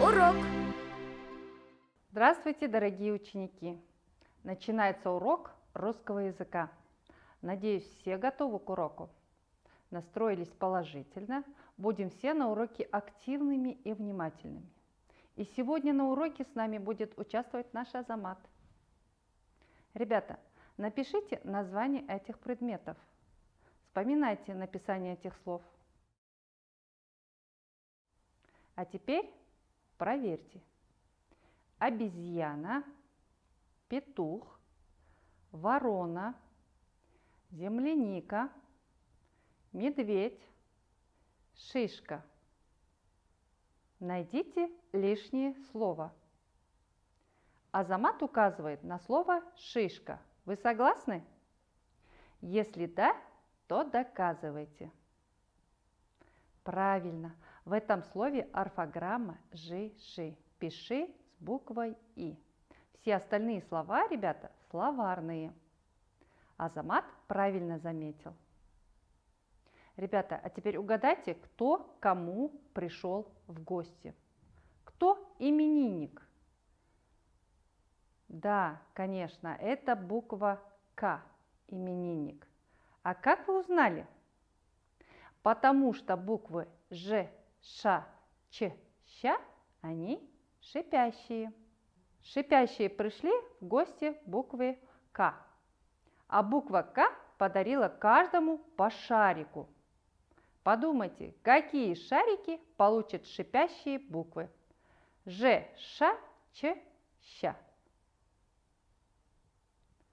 урок! Здравствуйте, дорогие ученики! Начинается урок русского языка. Надеюсь, все готовы к уроку. Настроились положительно. Будем все на уроке активными и внимательными. И сегодня на уроке с нами будет участвовать наш Азамат. Ребята, напишите название этих предметов. Вспоминайте написание этих слов. А теперь проверьте. Обезьяна, петух, ворона, земляника, медведь, шишка. Найдите лишнее слово. Азамат указывает на слово шишка. Вы согласны? Если да, то доказывайте. Правильно, в этом слове орфограмма жи-ши. Пиши с буквой И. Все остальные слова, ребята, словарные. Азамат правильно заметил. Ребята, а теперь угадайте, кто кому пришел в гости. Кто именинник? Да, конечно, это буква К, именинник. А как вы узнали? Потому что буквы Ж, Ш, Ч, Щ, они шипящие. Шипящие пришли в гости букве К. А буква К подарила каждому по шарику. Подумайте, какие шарики получат шипящие буквы? Ж, Ш, Ч, Щ.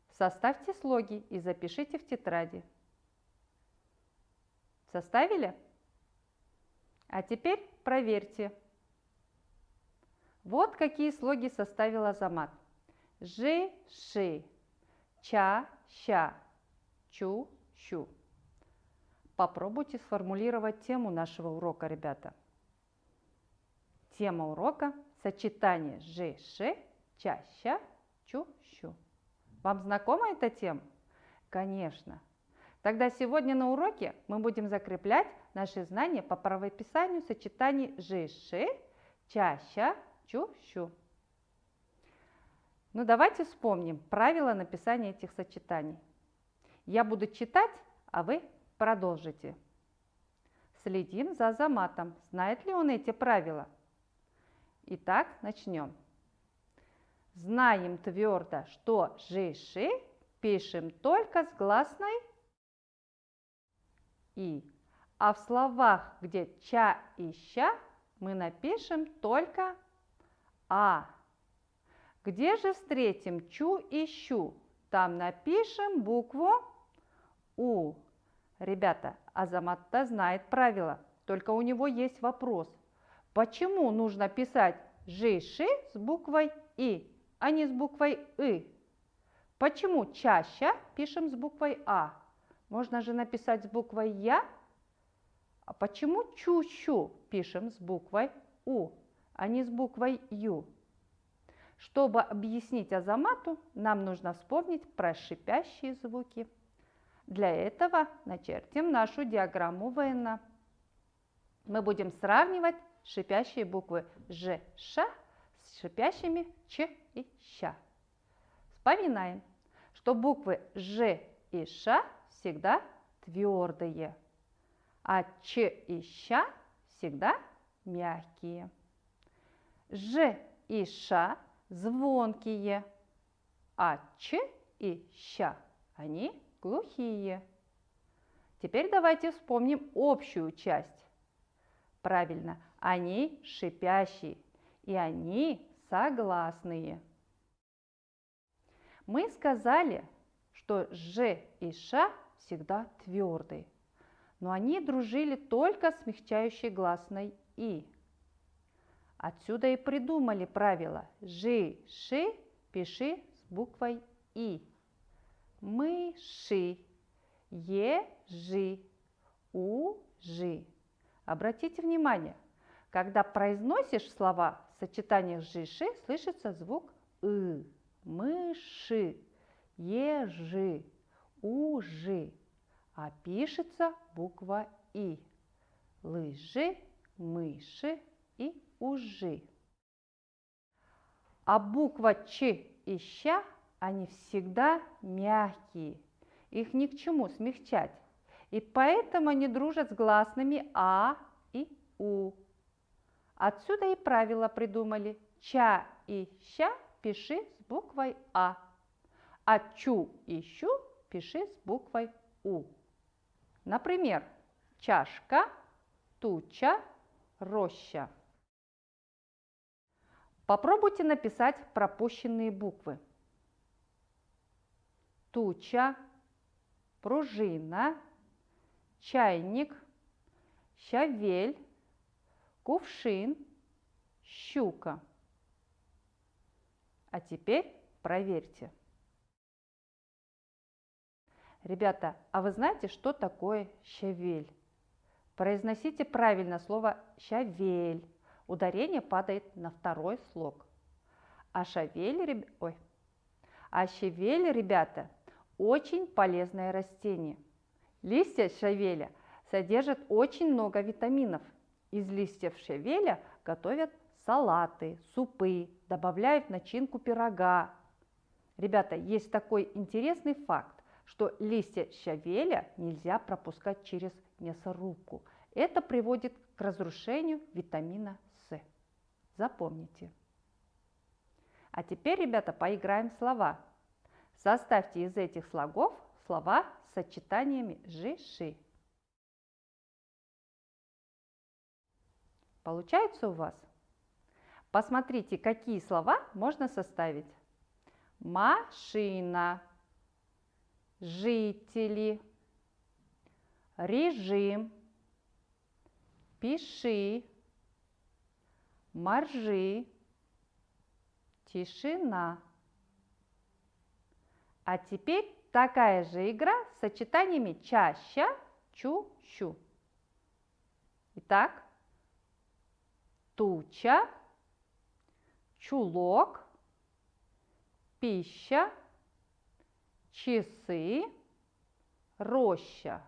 Составьте слоги и запишите в тетради. Составили? А теперь проверьте. Вот какие слоги составил Азамат. Жи, ши, ча, ща, чу, щу. Попробуйте сформулировать тему нашего урока, ребята. Тема урока – сочетание жи, ши, ча, ща, чу, щу. Вам знакома эта тема? Конечно. Тогда сегодня на уроке мы будем закреплять наши знания по правописанию сочетаний жи, ши, ча, ща, чу, щу. Ну давайте вспомним правила написания этих сочетаний. Я буду читать, а вы продолжите. Следим за Азаматом. Знает ли он эти правила? Итак, начнем. Знаем твердо, что жи-ши пишем только с гласной И. А в словах, где ча и ща, мы напишем только А. Где же встретим чу и щу? Там напишем букву У. Ребята, Азамат-то знает правила, только у него есть вопрос. Почему нужно писать жи-ши с буквой И, а не с буквой И? Почему чаще пишем с буквой А? Можно же написать с буквой Я. А почему чу-щу пишем с буквой У, а не с буквой Ю? Чтобы объяснить Азамату, нам нужно вспомнить про шипящие звуки. Для этого начертим нашу диаграмму Венна. Мы будем сравнивать шипящие буквы Ж, Ш с шипящими Ч и Щ. Вспоминаем, что буквы Ж и Ш всегда твердые, а Ч и Щ всегда мягкие. Ж и Ш звонкие, а Ч и Щ они глухие. Теперь давайте вспомним общую часть. Правильно, они шипящие, и они согласные. Мы сказали, что Ж и Ш всегда твердые, но они дружили только с смягчающей гласной И. Отсюда и придумали правило жи-ши пиши с буквой И. Мыши, ежи, ужи. Обратите внимание, когда произносишь слова в сочетаниях жи-ши, слышится звук «ы». Мыши, ежи, ужи. А пишется буква И. Лыжи, мыши и ужи. А буква Ч и Щ, они всегда мягкие. Их ни к чему смягчать. И поэтому они дружат с гласными А и У. Отсюда и правила придумали. Ча и ща пиши с буквой А чу и щу пиши с буквой У. Например, чашка, туча, роща. Попробуйте написать пропущенные буквы. Туча, пружина, чайник, щавель, кувшин, щука. А теперь проверьте. Ребята, а вы знаете, что такое щавель? Произносите правильно слово щавель. Ударение падает на второй слог. А щавель, ребята, очень полезное растение. Листья щавеля содержат очень много витаминов. Из листьев щавеля готовят салаты, супы, добавляют в начинку пирога. Ребята, есть такой интересный факт, что листья щавеля нельзя пропускать через мясорубку. Это приводит к разрушению витамина С. Запомните. А теперь, ребята, поиграем в слова. Составьте из этих слогов слова с сочетаниями жи-ши. Получается у вас? Посмотрите, какие слова можно составить. Машина, жители, режим, пиши, моржи, тишина. А теперь такая же игра с сочетаниями ча-ща, чу-щу. Итак, туча, чулок, пища, часы, роща.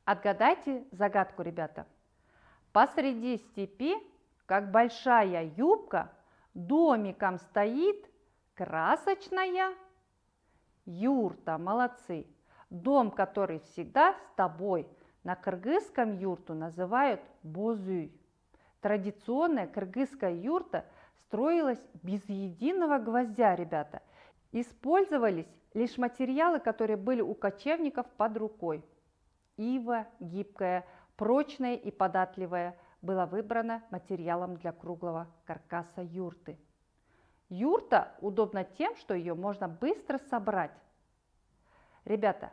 Отгадайте загадку, ребята. Посреди степи, как большая юбка, домиком стоит красочная юрта. Молодцы! Дом, который всегда с тобой. На кыргызском юрту называют бозуй. Традиционная кыргызская юрта строилась без единого гвоздя, ребята. Использовались лишь материалы, которые были у кочевников под рукой. Ива гибкая, прочная и податливая была выбрана материалом для круглого каркаса юрты. Юрта удобна тем, что ее можно быстро собрать. Ребята,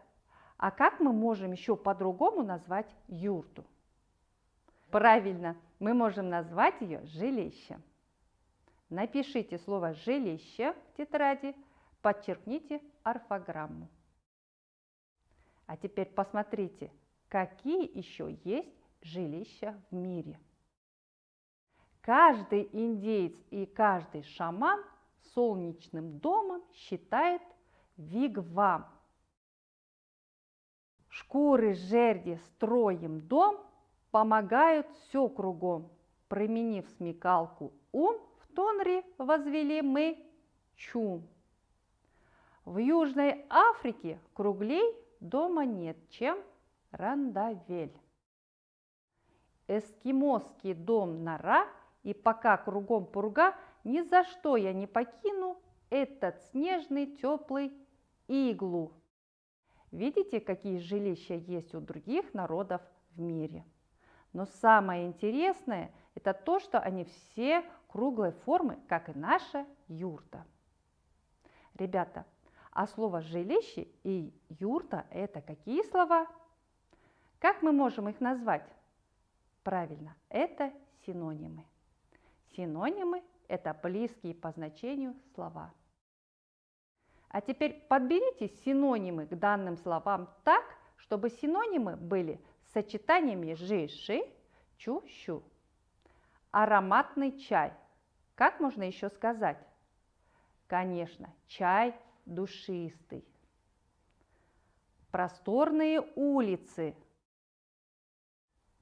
а как мы можем еще по-другому назвать юрту? Правильно, мы можем назвать ее жилищем. Напишите слово «жилище» в тетради, подчеркните орфограмму. А теперь посмотрите, какие еще есть жилища в мире. Каждый индеец и каждый шаман солнечным домом считает вигвам. Шкуры жерди строим дом, помогают все кругом. Применив смекалку ум, в тонре возвели мы чум. В Южной Африке круглей дома нет, чем рандавель. Эскимосский дом нора, и пока кругом пурга, ни за что я не покину этот снежный теплый иглу. Видите, какие жилища есть у других народов в мире? Но самое интересное – это то, что они все круглой формы, как и наша юрта. Ребята, а слово «жилище» и «юрта» – это какие слова? Как мы можем их назвать? Правильно, это синонимы. Синонимы – это близкие по значению слова. А теперь подберите синонимы к данным словам так, чтобы синонимы были с сочетаниями жи-ши, чу-щу. Ароматный чай. Как можно еще сказать? Конечно, чай душистый. просторные улицы.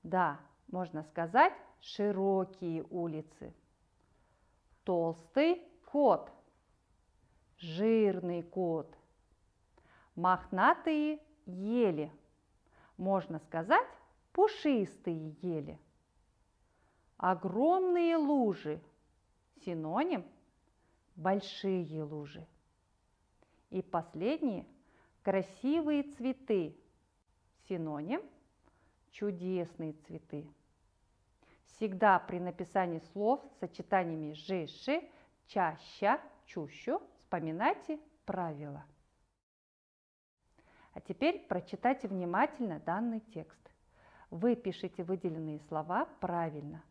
Да, можно сказать, широкие улицы. Толстый кот, жирный кот. Мохнатые ели. Можно сказать, пушистые ели. Огромные лужи. Синоним – большие лужи. И последние – красивые цветы. Синоним – чудесные цветы. Всегда при написании слов с сочетаниями «жи», «ши», «ча», «ща», «чущу» вспоминайте правила. А теперь прочитайте внимательно данный текст. Вы пишите выделенные слова правильно.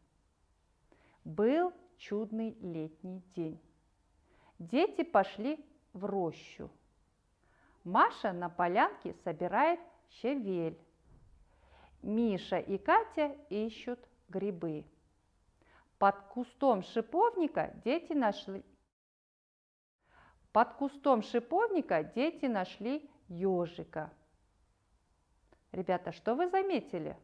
Был чудный летний день. Дети пошли в рощу. Маша на полянке собирает щавель. Миша и Катя ищут грибы. Под кустом шиповника дети нашли ежика. Ребята, что вы заметили?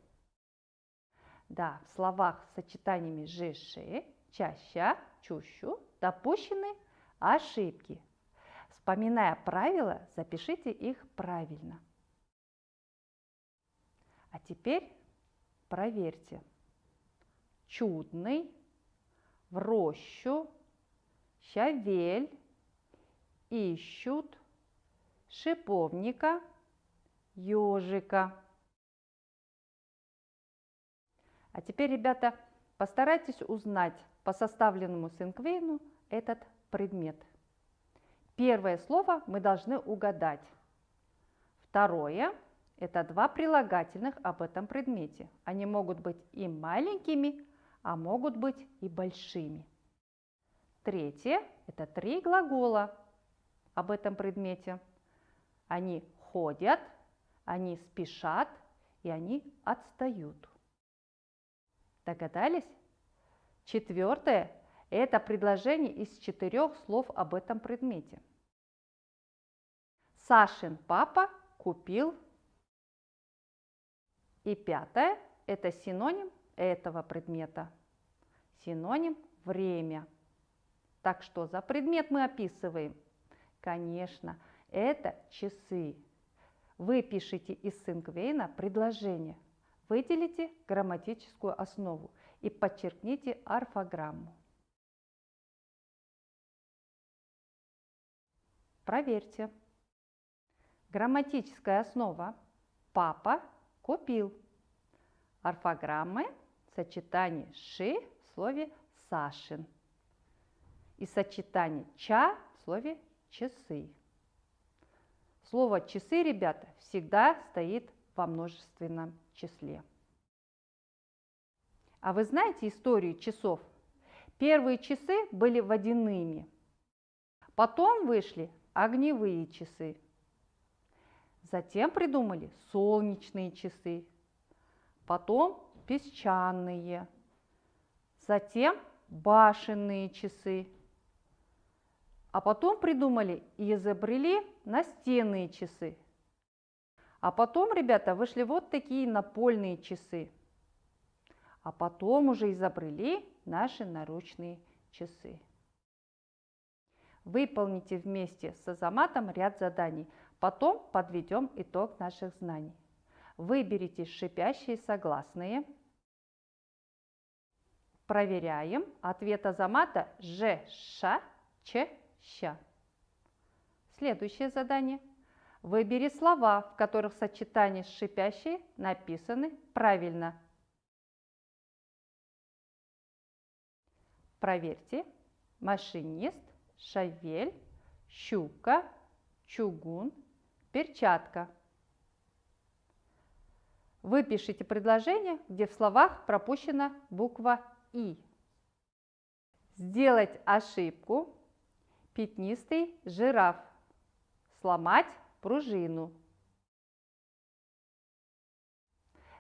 Да, в словах с сочетаниями «жи», «ши», «ча», «ща», «чущу» допущены ошибки. Вспоминая правила, запишите их правильно. А теперь проверьте. Чудный, в рощу, щавель, ищут, шиповника, ежика. А теперь, ребята, постарайтесь узнать по составленному синквейну этот предмет. Первое слово мы должны угадать. Второе – это два прилагательных об этом предмете. Они могут быть и маленькими, а могут быть и большими. Третье – это три глагола об этом предмете. Они ходят, они спешат и они отстают. Догадались? Четвертое – это предложение из 4 слов об этом предмете. Сашин папа купил. И пятое – это синоним этого предмета. Синоним – время. Так что за предмет мы описываем? Конечно, это часы. Вы пишите из синквейна предложение. Выделите грамматическую основу и подчеркните орфограмму. Проверьте. Грамматическая основа – папа купил. Орфограммы – сочетание «ши» в слове «Сашин». И сочетание «ча» в слове «часы». Слово «часы», ребята, всегда стоит во множественном числе. А вы знаете историю часов? Первые часы были водяными. Потом вышли огневые часы. Затем придумали солнечные часы. Потом песчаные. Затем башенные часы. А потом придумали и изобрели настенные часы. А потом, ребята, вышли вот такие напольные часы. А потом уже изобрели наши наручные часы. Выполните вместе с Азаматом ряд заданий. Потом подведем итог наших знаний. Выберите шипящие согласные. Проверяем. Ответ Азамата – ж, ша, ч, ща. Следующее задание. Выбери слова, в которых сочетание с шипящей написаны правильно. Проверьте. Машинист, шавель, щука, чугун, перчатка. Выпишите предложение, где в словах пропущена буква «и». Сделать ошибку. Пятнистый жираф. Сломать пружину.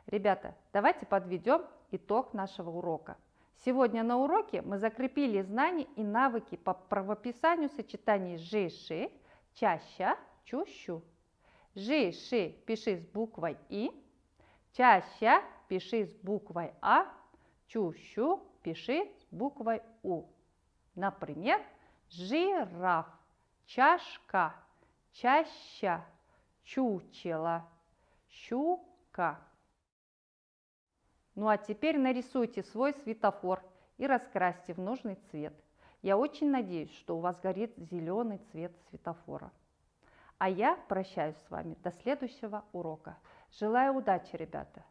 Ребята, давайте подведем итог нашего урока. Сегодня на уроке мы закрепили знания и навыки по правописанию сочетаний «жи», «ши», «ча», «ща», «чу», «щу». Жи-ши пиши с буквой И. Ча-ща пиши с буквой А. Чу-щу пиши с буквой У. Например, жираф, чашка, чаща, чучело, щука. Ну а теперь нарисуйте свой светофор и раскрасьте в нужный цвет. Я очень надеюсь, что у вас горит зеленый цвет светофора. А я прощаюсь с вами до следующего урока. Желаю удачи, ребята!